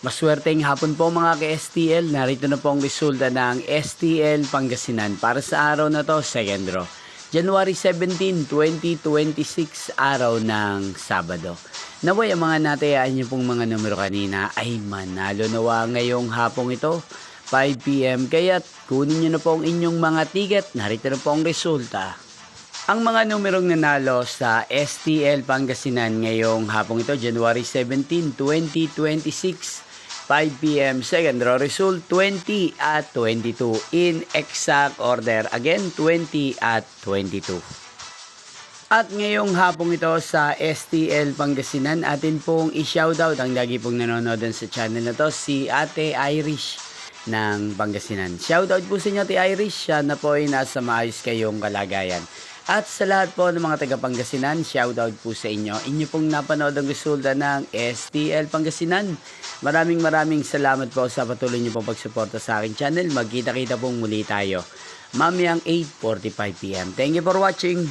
Maswerteng hapon po mga ka-STL. Narito na po ang resulta ng STL Pangasinan para sa araw na to, second draw. January 17, 2026, araw ng Sabado. Naway ang mga natayaan niyo pong mga numero kanina ay manalo nawa ngayong hapong ito, 5 PM. Kaya kunin niyo na po ang inyong mga ticket. Narito na po ang resulta. Ang mga numerong nanalo sa STL Pangasinan ngayong hapong ito, January 17, 2026, 5 PM, second draw result 20 at 22 in exact order. Again, 20 at 22. At ngayong hapong ito sa STL Pangasinan, atin pong i-shoutout ang lagi pong nanonood sa channel na to, si Ate Irish ng Pangasinan. Shoutout po sa inyo, Ate Irish. Sana po ay nasa maayos kayong kalagayan. At sa lahat po ng mga taga Pangasinan, shoutout po sa inyo. Inyo pong napanood ang resulta ng STL Pangasinan. Maraming salamat po sa patuloy niyo pong pagsuporta sa aking channel. Magkita-kita pong muli tayo mamayang 8:45 PM. Thank you for watching.